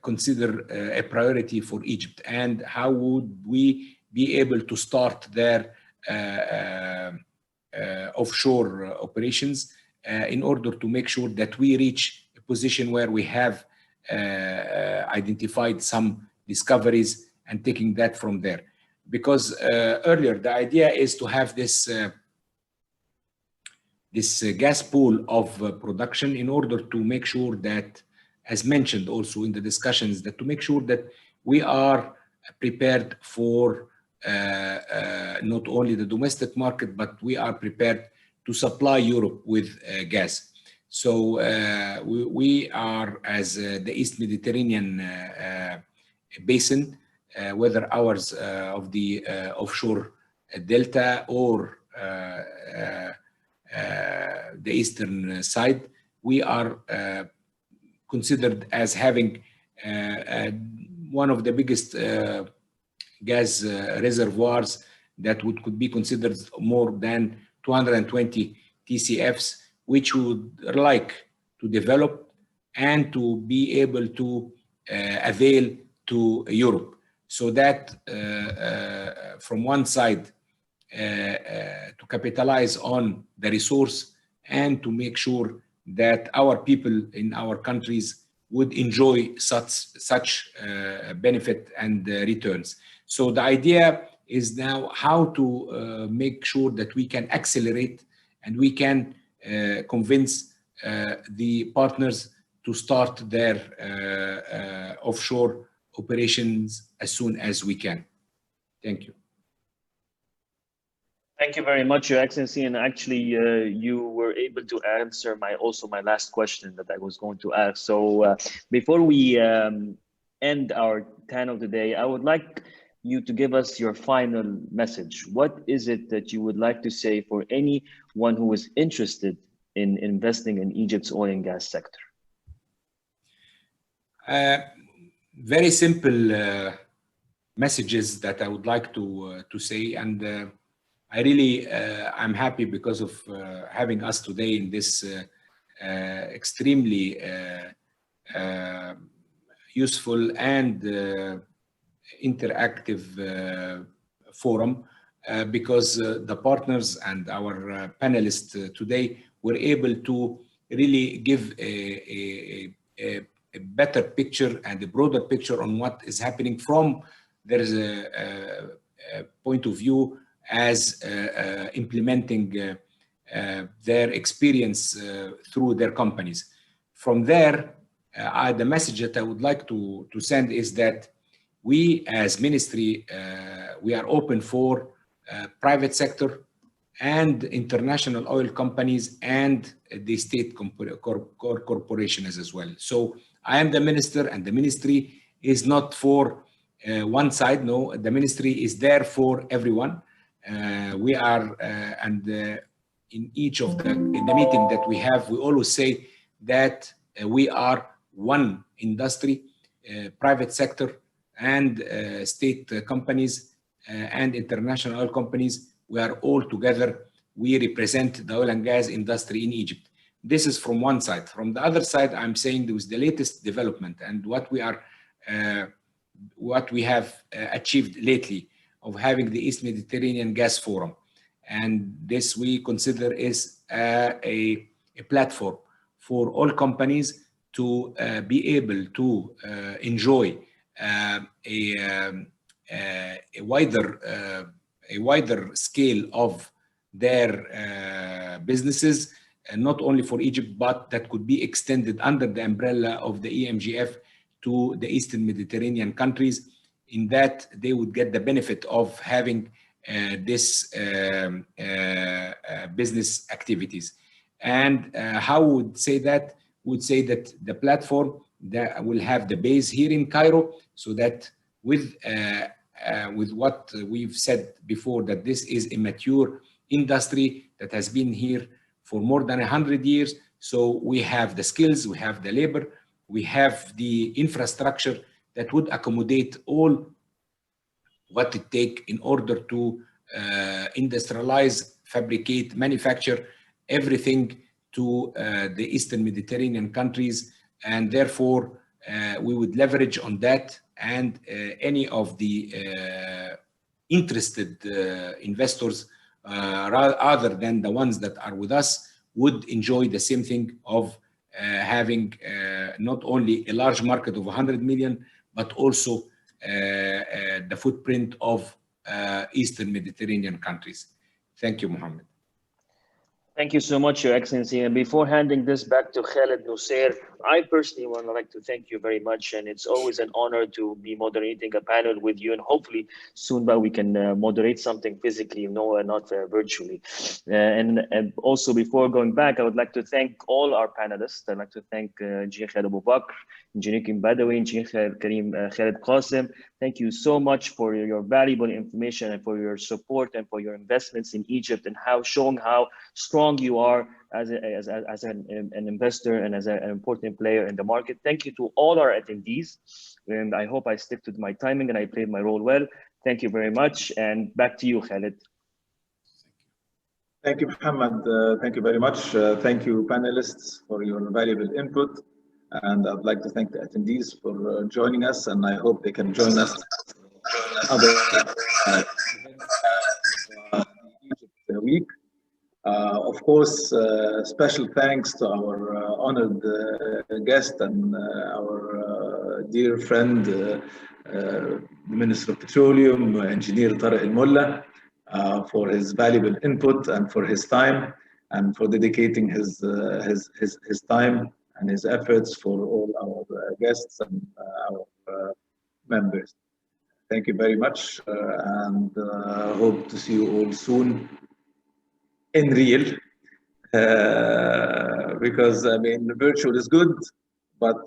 consider a priority for Egypt, and how would we be able to start their offshore operations in order to make sure that we reach a position where we have identified some discoveries and taking that from there. Because earlier the idea is to have this gas pool of production in order to make sure that, as mentioned also in the discussions, that to make sure that we are prepared for not only the domestic market, but we are prepared to supply Europe with gas. So we are, as the East Mediterranean basin, whether ours of the offshore delta or the eastern side, we are considered as having one of the biggest gas reservoirs that could be considered more than 220 TCFs, which we would like to develop and to be able to avail to Europe, so that from one side to capitalize on the resource and to make sure that our people in our countries would enjoy such benefit and returns. So the idea is now how to make sure that we can accelerate and we can convince the partners to start their offshore operations as soon as we can. Thank you. Thank you very much, Your Excellency. And actually, you were able to answer my last question that I was going to ask. So before we end our panel today, I would like you to give us your final message. What is it that you would like to say for anyone who is interested in investing in Egypt's oil and gas sector? Very simple messages that I would like to say, and I really I'm happy because of having us today in this extremely useful and interactive forum, because the partners and our panelists today were able to really give a better picture and a broader picture on what is happening from there is a point of view as implementing their experience through their companies. From there, the message that I would like to send is that we as ministry, we are open for private sector and international oil companies and the state corporations as well. So I am the minister, and the ministry is not for one side. No, the ministry is there for everyone. We are, in each of in the meeting that we have, we always say that we are one industry, private sector and state companies and international oil companies. We are all together. We represent the oil and gas industry in Egypt. This is from one side. From the other side, I'm saying there was the latest development and what we have achieved lately of having the East Mediterranean Gas Forum. And this we consider is a platform for all companies to be able to enjoy a wider scale of their businesses, not only for Egypt, but that could be extended under the umbrella of the EMGF to the Eastern Mediterranean countries, in that they would get the benefit of having this business activities. And how would say that? Would say that the platform that will have the base here in Cairo, so that with what we've said before, that this is a mature industry that has been here for more than 100 years. So we have the skills, we have the labor, we have the infrastructure that would accommodate all what it takes in order to industrialize, fabricate, manufacture everything to the Eastern Mediterranean countries. And therefore, we would leverage on that, and any of the interested investors, other than the ones that are with us, would enjoy the same thing of having not only a large market of 100 million, but also the footprint of Eastern Mediterranean countries. Thank you, Mohammed. Thank you so much, Your Excellency. And before handing this back to Khaled Nusseir, I personally would like to thank you very much. And it's always an honor to be moderating a panel with you. And hopefully soon we can moderate something physically, not virtually. And also, before going back, I would like to thank all our panelists. I'd like to thank Engineer Khaled Abu Bakr, Engineer Kim Badawi, Engineer Khaled Qasim. Thank you so much for your valuable information and for your support and for your investments in Egypt, and showing how strong you are as an investor and as an important player in the market. Thank you to all our attendees, and I hope I stick to my timing and I played my role well. Thank you very much, and back to you, Khaled. Thank you, Mohammed. Thank you very much. Thank you, panelists, for your valuable input. And I'd like to thank the attendees for joining us, and I hope they can join us other Egypt week. Of course, special thanks to our honored guest and our dear friend, the Minister of Petroleum, Engineer Tarek Molla, for his valuable input and for his time, and for dedicating his time and his efforts for all our guests and our members. Thank you very much, and hope to see you all soon in real, because I mean, virtual is good, but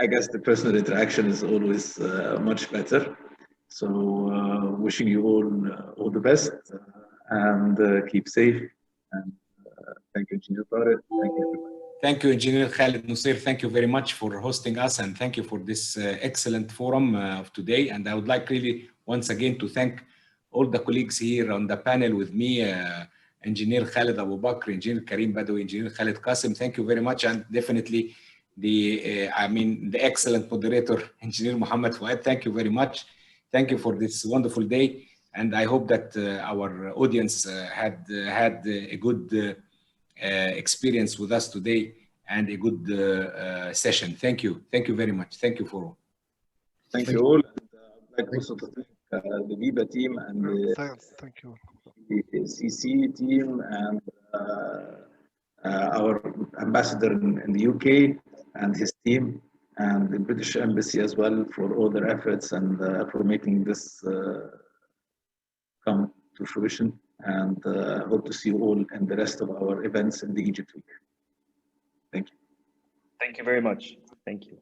I guess the personal interaction is always much better. So wishing you all the best, and keep safe. And thank you, Engineer Tarek. Thank you, everybody. Thank you, Engineer Khaled Nusir. Thank you very much for hosting us, and thank you for this excellent forum of today. And I would like really once again to thank all the colleagues here on the panel with me, Engineer Khaled Abu Bakr, Engineer Karim Badawi, Engineer Khaled Qasim. Thank you very much, and definitely the excellent moderator, Engineer Muhammad Fuad. Thank you very much. Thank you for this wonderful day, and I hope that our audience had a good experience with us today and a good session. Thank you. Thank you very much. Thank you for all. Thank you all. And I'd like also to thank the BEBA team and thank you. the CC team and our ambassador in the UK and his team, and the British Embassy as well, for all their efforts and for making this come to fruition. And hope to see you all in the rest of our events in the Egypt week. Thank you. Thank you very much. Thank you.